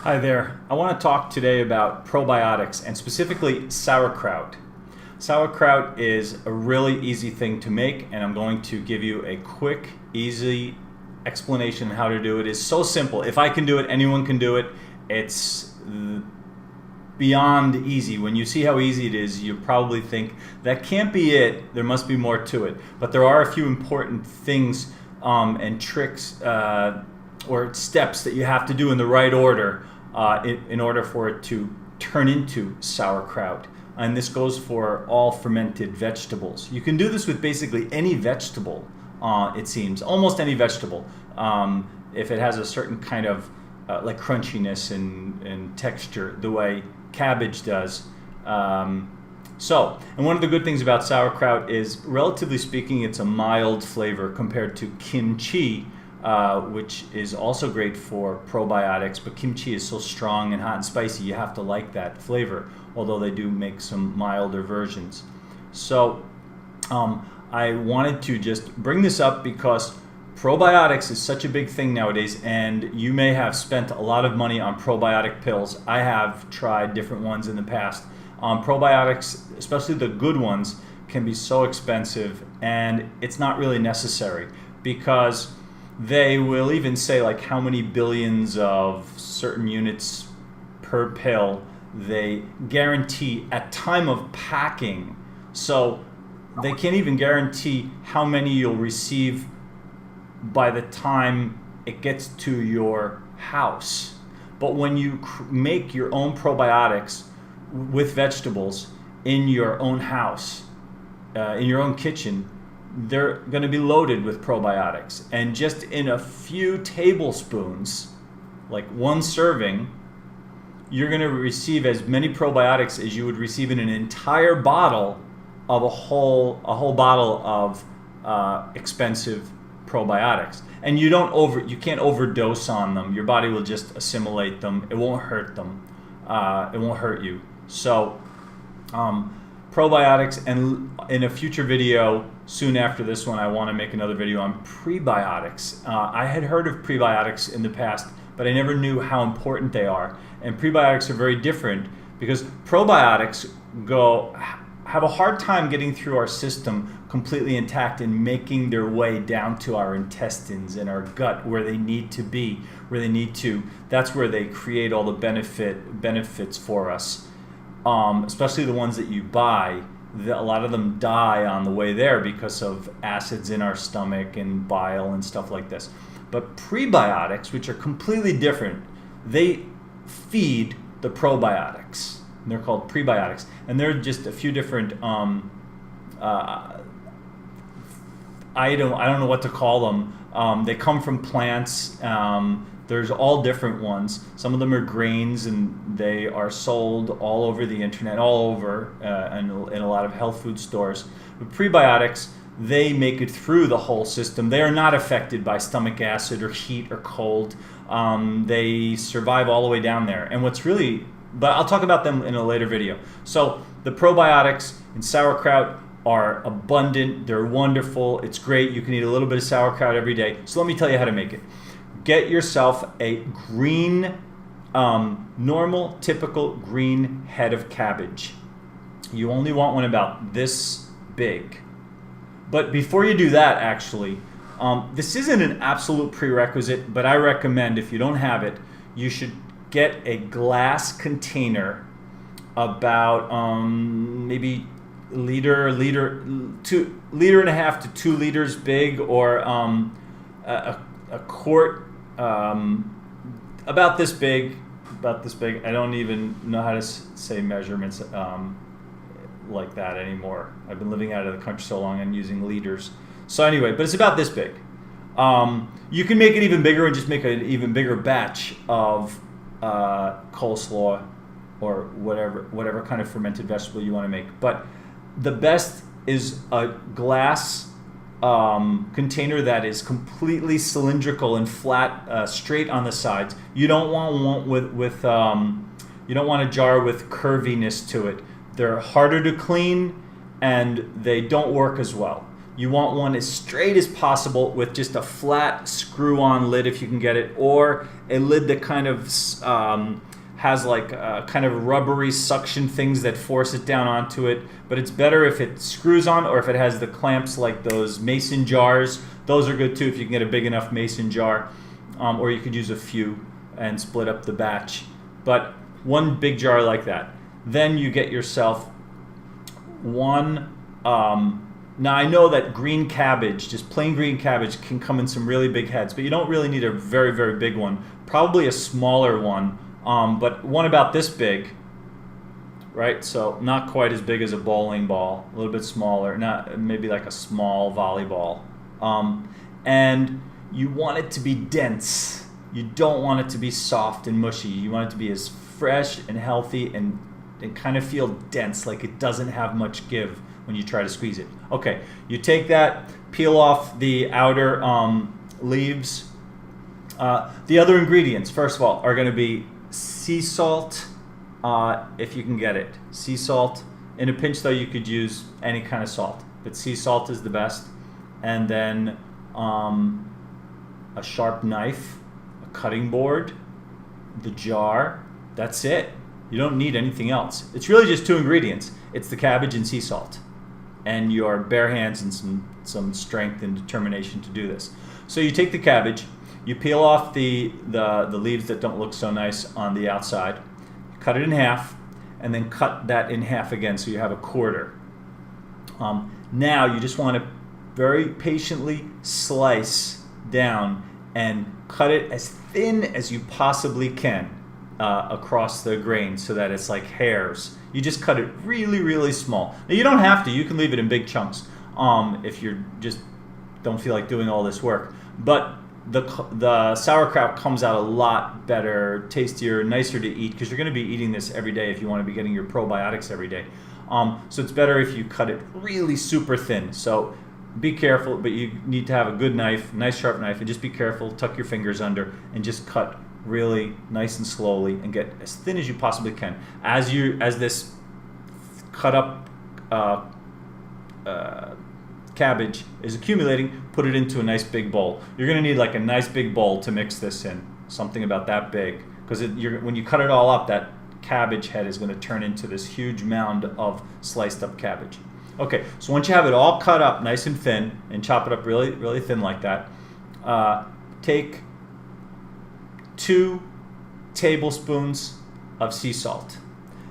Hi there. I want to talk today about probiotics and specifically sauerkraut. Sauerkraut is a really easy thing to make, and I'm going to give you a quick, easy explanation on how to do it. It's so simple. If I can do it, anyone can do it. It's beyond easy. When you see how easy it is, you probably think that can't be it. There must be more to it. But there are a few important things and tricks or steps that you have to do in the right order in order for it to turn into sauerkraut. And this goes for all fermented vegetables. You can do this with basically any vegetable, it seems, almost any vegetable, if it has a certain kind of like crunchiness and texture, the way cabbage does. And one of the good things about sauerkraut is, relatively speaking, it's a mild flavor compared to kimchi, which is also great for probiotics, but kimchi is so strong and hot and spicy, you have to like that flavor, although they do make some milder versions. So I wanted to just bring this up because probiotics is such a big thing nowadays, and you may have spent a lot of money on probiotic pills. I have tried different ones in the past. Probiotics, especially the good ones, can be so expensive, and it's not really necessary, because they will even say like how many billions of certain units per pill they guarantee at time of packing. So they can't even guarantee how many you'll receive by the time it gets to your house. But when you make your own probiotics with vegetables in your own house, in your own kitchen, they're going to be loaded with probiotics. And just in a few tablespoons, like one serving, you're going to receive as many probiotics as you would receive in an entire bottle of a whole bottle of expensive probiotics. And you can't overdose on them. Your body will just assimilate them. It won't hurt them. It won't hurt you. So probiotics, and in a future video soon after this one, I want to make another video on prebiotics. I had heard of prebiotics in the past, but I never knew how important they are. And prebiotics are very different because probiotics have a hard time getting through our system completely intact and making their way down to our intestines and our gut, where they need to be, that's where they create all the benefits for us. Especially the ones that you buy, a lot of them die on the way there because of acids in our stomach and bile and stuff like this. But prebiotics, which are completely different, they feed the probiotics. And they're called prebiotics, and they're just a few different. I don't know what to call them. They come from plants. There's all different ones. Some of them are grains, and they are sold all over the internet, all over, in a lot of health food stores. But prebiotics, they make it through the whole system. They are not affected by stomach acid or heat or cold. They survive all the way down there. And but I'll talk about them in a later video. So the probiotics in sauerkraut are abundant. They're wonderful. It's great. You can eat a little bit of sauerkraut every day. So let me tell you how to make it. Get yourself a green, normal, typical green head of cabbage. You only want one about this big. But before you do that, actually, this isn't an absolute prerequisite, but I recommend, if you don't have it, you should get a glass container about maybe liter and a half to 2 liters big, or a quart about this big. I don't even know how to say measurements like that anymore. I've been living out of the country so long and using liters. So anyway, but it's about this big. You can make it even bigger and just make an even bigger batch of coleslaw or whatever kind of fermented vegetable you want to make. But the best is a glass container that is completely cylindrical and flat, straight on the sides. You don't want one you don't want a jar with curviness to it. They're harder to clean, and they don't work as well. you want one as straight as possible with just a flat screw-on lid if you can get it, or a lid that kind of has like kind of rubbery suction things that force it down onto it. But it's better if it screws on, or if it has the clamps like those mason jars. Those are good too if you can get a big enough mason jar, or you could use a few and split up the batch. But one big jar like that. Then you get yourself one. Now I know that green cabbage, just plain green cabbage, can come in some really big heads, but you don't really need a very, very big one. Probably a smaller one, but one about this big, right? So not quite as big as a bowling ball, a little bit smaller, not maybe like a small volleyball. And you want it to be dense. You don't want it to be soft and mushy. You want it to be as fresh and healthy and kind of feel dense, like it doesn't have much give when you try to squeeze it. Okay, you take that, peel off the outer leaves. The other ingredients, first of all, are going to be sea salt, if you can get it. Sea salt. In a pinch, though, you could use any kind of salt, but sea salt is the best. And then a sharp knife, a cutting board, the jar. That's it. You don't need anything else. It's really just two ingredients. It's the cabbage and sea salt, and your bare hands and some strength and determination to do this. So you take the cabbage, you peel off the leaves that don't look so nice on the outside, you cut it in half, and then cut that in half again so you have a quarter. Now you just want to very patiently slice down and cut it as thin as you possibly can across the grain so that it's like hairs. You just cut it really, really small. Now you don't have to. You can leave it in big chunks if you just don't feel like doing all this work. But the sauerkraut comes out a lot better, tastier, nicer to eat, because you're going to be eating this every day if you want to be getting your probiotics every day. So it's better if you cut it really super thin. So be careful, but you need to have a good knife, nice sharp knife, and just be careful. Tuck your fingers under and just cut really nice and slowly and get as thin as you possibly can. As this cut up cabbage is accumulating, put it into a nice big bowl. You're going to need like a nice big bowl to mix this in, something about that big, because when you cut it all up, that cabbage head is going to turn into this huge mound of sliced up cabbage. Okay, so once you have it all cut up nice and thin, and chop it up really, really thin like that, take 2 tablespoons of sea salt.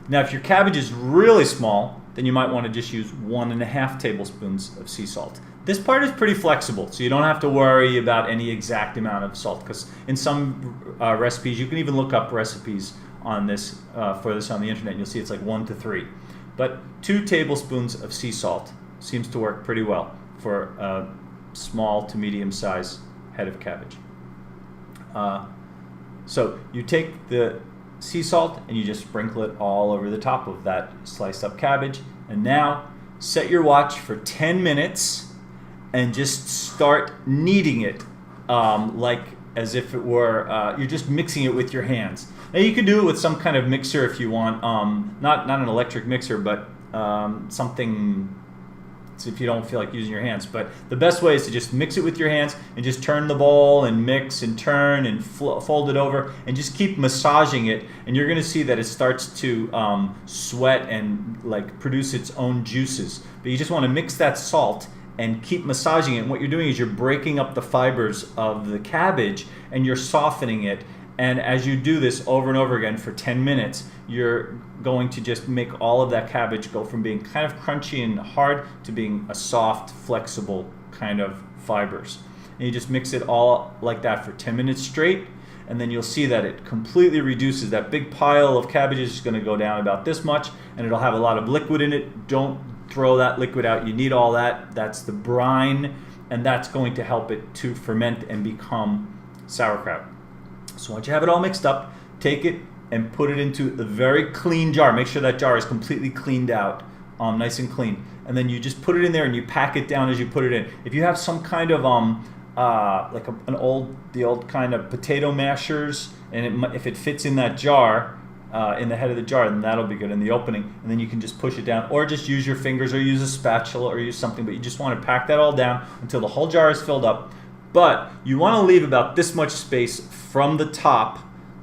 Now, if your cabbage is really small, then you might want to just use 1.5 tablespoons of sea salt. This part is pretty flexible, so you don't have to worry about any exact amount of salt, because in some recipes, you can even look up recipes on this for this on the internet, and you'll see it's like 1 to 3. But 2 tablespoons of sea salt seems to work pretty well for a small to medium size head of cabbage. So you take the sea salt and you just sprinkle it all over the top of that sliced up cabbage. And now set your watch for 10 minutes and just start kneading it like as if it were, you're just mixing it with your hands. Now you can do it with some kind of mixer if you want, not an electric mixer, but something, so if you don't feel like using your hands. But the best way is to just mix it with your hands and just turn the bowl and mix and turn and fold it over and just keep massaging it, and you're going to see that it starts to sweat and like produce its own juices. But you just want to mix that salt and keep massaging it. And what you're doing is you're breaking up the fibers of the cabbage and you're softening it. And as you do this over and over again for 10 minutes, you're going to just make all of that cabbage go from being kind of crunchy and hard to being a soft, flexible kind of fibers. And you just mix it all like that for 10 minutes straight, and then you'll see that it completely reduces. That big pile of cabbage is going to go down about this much, and it'll have a lot of liquid in it. Don't throw that liquid out. You need all that. That's the brine, and that's going to help it to ferment and become sauerkraut. So once you have it all mixed up, take it and put it into a very clean jar. Make sure that jar is completely cleaned out, nice and clean. And then you just put it in there and you pack it down as you put it in. If you have some kind of like the old kind of potato mashers, and if it fits in that jar, in the head of the jar, then that'll be good in the opening, and then you can just push it down, or just use your fingers, or use a spatula, or use something, but you just want to pack that all down until the whole jar is filled up. But you want to leave about this much space from the top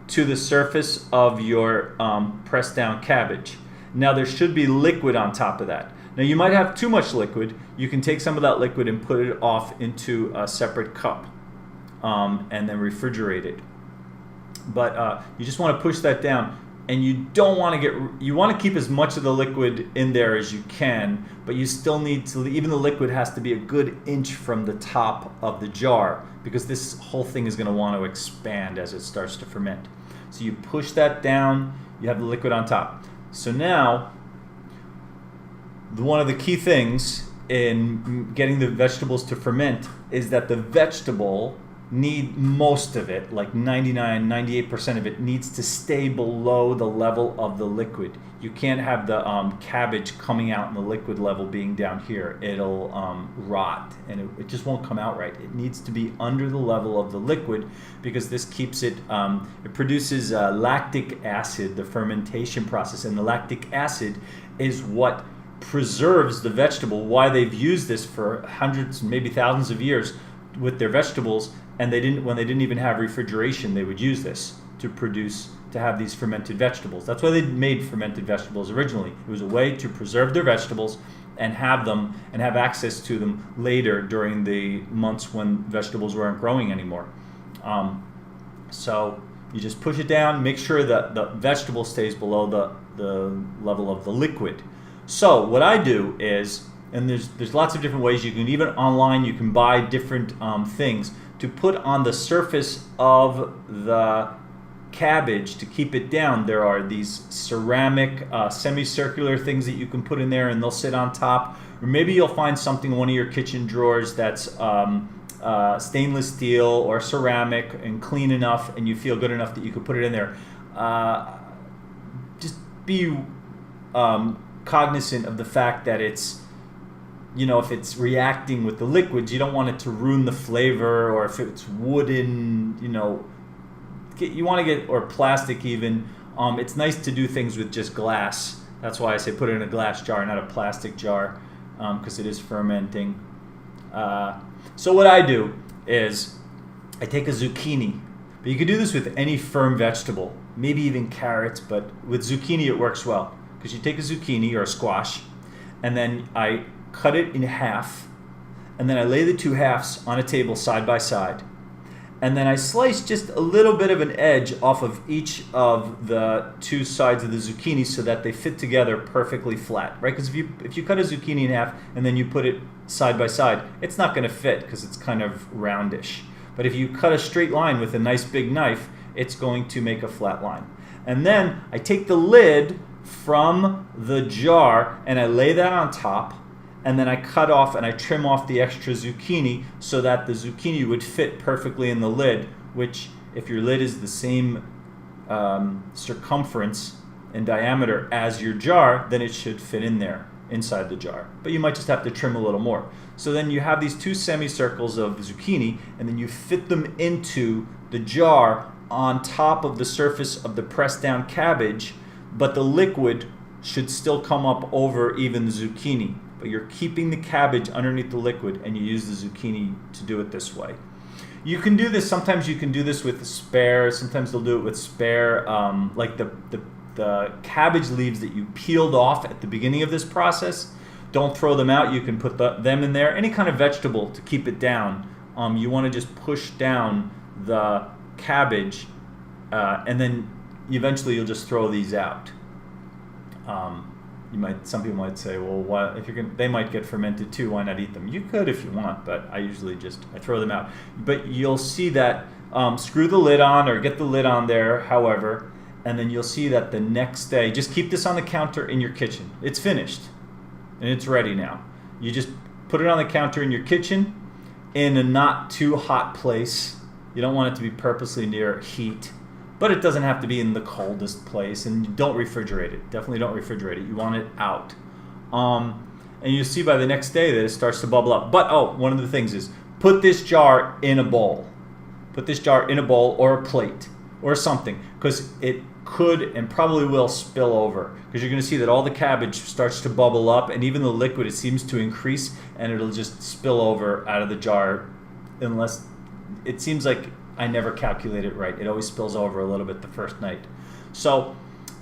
to the surface of your pressed down cabbage. Now there should be liquid on top of that. Now you might have too much liquid. You can take some of that liquid and put it off into a separate cup and then refrigerate it. But you just want to push that down, and you don't want to you want to keep as much of the liquid in there as you can, but you still need to, even the liquid has to be a good inch from the top of the jar, because this whole thing is going to want to expand as it starts to ferment. So you push that down, you have the liquid on top. So now, one of the key things in getting the vegetables to ferment is that the vegetable most of it, like 98% of it, needs to stay below the level of the liquid. You can't have the cabbage coming out and the liquid level being down here. It'll rot, and it just won't come out right. It needs to be under the level of the liquid, because this keeps it, it produces lactic acid, the fermentation process, and the lactic acid is what preserves the vegetable. Why they've used this for hundreds, maybe thousands of years with their vegetables, and when they didn't even have refrigeration, they would use this to have these fermented vegetables. That's why they made fermented vegetables originally. It was a way to preserve their vegetables and have them and have access to them later during the months when vegetables weren't growing anymore. So you just push it down, make sure that the vegetable stays below the level of the liquid. So what I do is, and there's lots of different ways, you can even online, you can buy different things to put on the surface of the cabbage to keep it down. There are these ceramic semicircular things that you can put in there, and they'll sit on top. Or maybe you'll find something in one of your kitchen drawers that's stainless steel or ceramic and clean enough, and you feel good enough that you could put it in there. Just be cognizant of the fact that it's, if it's reacting with the liquids, you don't want it to ruin the flavor, or if it's wooden, you want to get, or plastic even. It's nice to do things with just glass. That's why I say put it in a glass jar, not a plastic jar, because it is fermenting. So what I do is I take a zucchini, but you can do this with any firm vegetable, maybe even carrots, but with zucchini it works well, because you take a zucchini or a squash, and then I cut it in half, and then I lay the two halves on a table side by side, and then I slice just a little bit of an edge off of each of the two sides of the zucchini so that they fit together perfectly flat, right? Because if you cut a zucchini in half and then you put it side by side, it's not going to fit because it's kind of roundish. But if you cut a straight line with a nice big knife, it's going to make a flat line. And then I take the lid from the jar and I lay that on top, and then I cut off and I trim off the extra zucchini so that the zucchini would fit perfectly in the lid, which, if your lid is the same circumference and diameter as your jar, then it should fit in there inside the jar. But you might just have to trim a little more. So then you have these two semicircles of zucchini, and then you fit them into the jar on top of the surface of the pressed down cabbage, but the liquid should still come up over even the zucchini. But you're keeping the cabbage underneath the liquid, and you use the zucchini to do it this way. You can do this, sometimes you can do this with spare, sometimes they'll do it with spare, like the cabbage leaves that you peeled off at the beginning of this process. Don't throw them out, you can put them in there. Any kind of vegetable to keep it down. You want to just push down the cabbage, and then eventually you'll just throw these out. Some people might say, well, why, they might get fermented too, why not eat them? You could if you want, but I usually I throw them out. But you'll see that, screw the lid on or get the lid on there, however, and then you'll see that the next day, just keep this on the counter in your kitchen. It's finished and it's ready now. You just put it on the counter in your kitchen in a not too hot place. You don't want it to be purposely near heat. But it doesn't have to be in the coldest place, and don't refrigerate it. Definitely don't refrigerate it. You want it out. And you'll see by the next day that it starts to bubble up. But, one of the things is, put this jar in a bowl. Put this jar in a bowl or a plate, or something, because it could and probably will spill over, because you're going to see that all the cabbage starts to bubble up, and even the liquid, it seems to increase, and it'll just spill over out of the jar, unless it seems like I never calculate it right. It always spills over a little bit the first night. So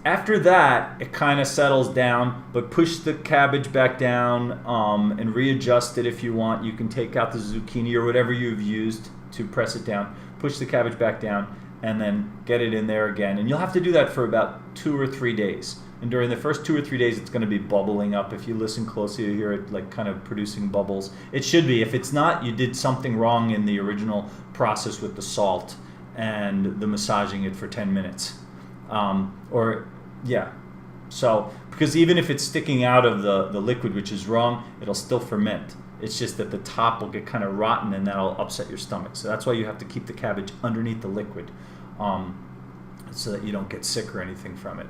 after that, it kind of settles down, but push the cabbage back down and readjust it if you want. You can take out the zucchini or whatever you've used to press it down, push the cabbage back down, and then get it in there again. And you'll have to do that for about 2 or 3 days. And during the first 2 or 3 days, it's going to be bubbling up. If you listen closely, you hear it like kind of producing bubbles. It should be. If it's not, you did something wrong in the original process with the salt and the massaging it for 10 minutes. So, because even if it's sticking out of the liquid, which is wrong, it'll still ferment. It's just that the top will get kind of rotten, and that'll upset your stomach. So that's why you have to keep the cabbage underneath the liquid, so that you don't get sick or anything from it.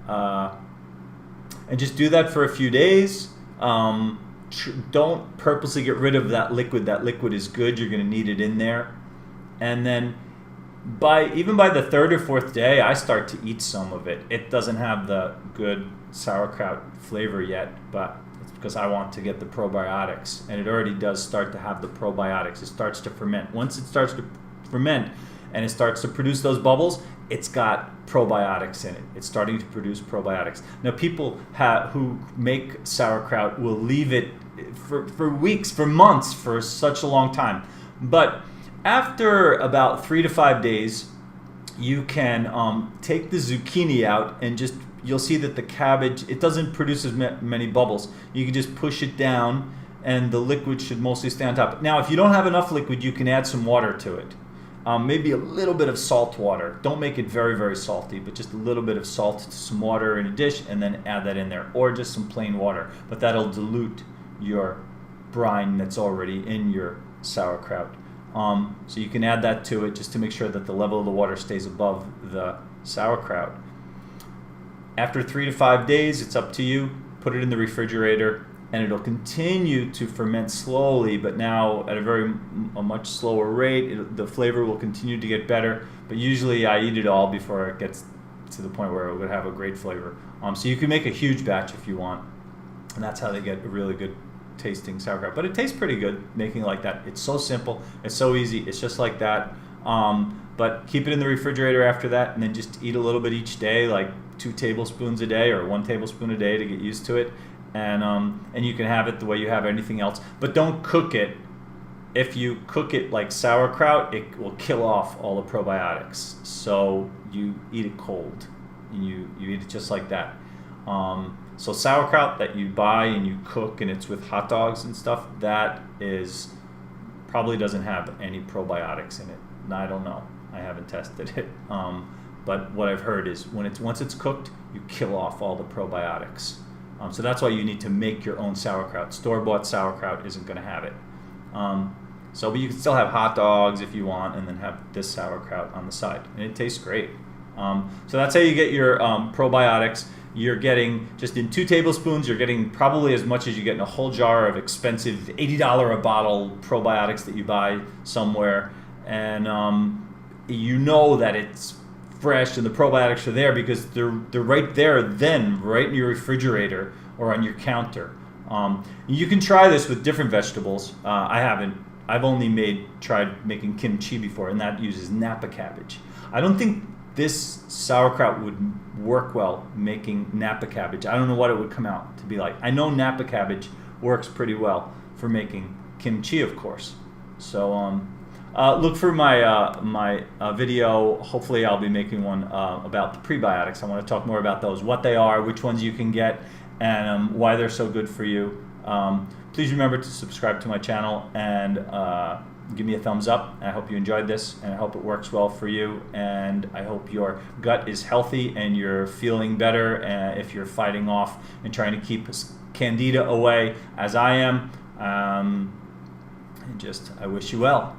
And just do that for a few days. Don't purposely get rid of that liquid. That liquid is good. You're going to need it in there. And then even by the 3rd or 4th day, I start to eat some of it. It doesn't have the good sauerkraut flavor yet, but it's because I want to get the probiotics. And it already does start to have the probiotics. It starts to ferment. Once it starts to ferment and it starts to produce those bubbles, it's got probiotics in it. It's starting to produce probiotics. Now, people who make sauerkraut will leave it for weeks, for months, for such a long time. But after about 3 to 5 days, you can take the zucchini out, and you'll see that the cabbage, it doesn't produce as many bubbles. You can just push it down, and the liquid should mostly stay on top. Now, if you don't have enough liquid, you can add some water to it. Maybe a little bit of salt water. Don't make it very, very salty, but just a little bit of salt to some water in a dish, and then add that in there, or just some plain water. But that'll dilute your brine that's already in your sauerkraut. So you can add that to it just to make sure that the level of the water stays above the sauerkraut. After 3 to 5 days, it's up to you. Put it in the refrigerator, and it'll continue to ferment slowly, but now at a much slower rate. The flavor will continue to get better, but usually I eat it all before it gets to the point where it would have a great flavor. So you can make a huge batch if you want, and that's how they get a really good tasting sauerkraut. But it tastes pretty good making it like that. It's so simple, it's so easy, it's just like that. But keep it in the refrigerator after that, and then just eat a little bit each day, like 2 tablespoons a day or 1 tablespoon a day to get used to it. And you can have it the way you have anything else, but don't cook it. If you cook it like sauerkraut, it will kill off all the probiotics. So you eat it cold, and you eat it just like that. So sauerkraut that you buy and you cook, and it's with hot dogs and stuff, that probably doesn't have any probiotics in it. I don't know. I haven't tested it. But what I've heard is once it's cooked, you kill off all the probiotics. So that's why you need to make your own sauerkraut. Store-bought sauerkraut isn't going to have it. But you can still have hot dogs if you want, and then have this sauerkraut on the side, and it tastes great. So that's how you get your probiotics. You're getting, just in 2 tablespoons, you're getting probably as much as you get in a whole jar of expensive $80 a bottle probiotics that you buy somewhere. And you know that it's fresh and the probiotics are there because they're right there then, right in your refrigerator or on your counter. You can try this with different vegetables. I haven't. I've only tried making kimchi before, and that uses Napa cabbage. I don't think this sauerkraut would work well making Napa cabbage. I don't know what it would come out to be like. I know Napa cabbage works pretty well for making kimchi, of course. So look for my video. Hopefully I'll be making one about the prebiotics. I want to talk more about those, what they are, which ones you can get, and why they're so good for you. Please remember to subscribe to my channel and give me a thumbs up. I hope you enjoyed this, and I hope it works well for you, and I hope your gut is healthy and you're feeling better if you're fighting off and trying to keep Candida away, as I am. I wish you well.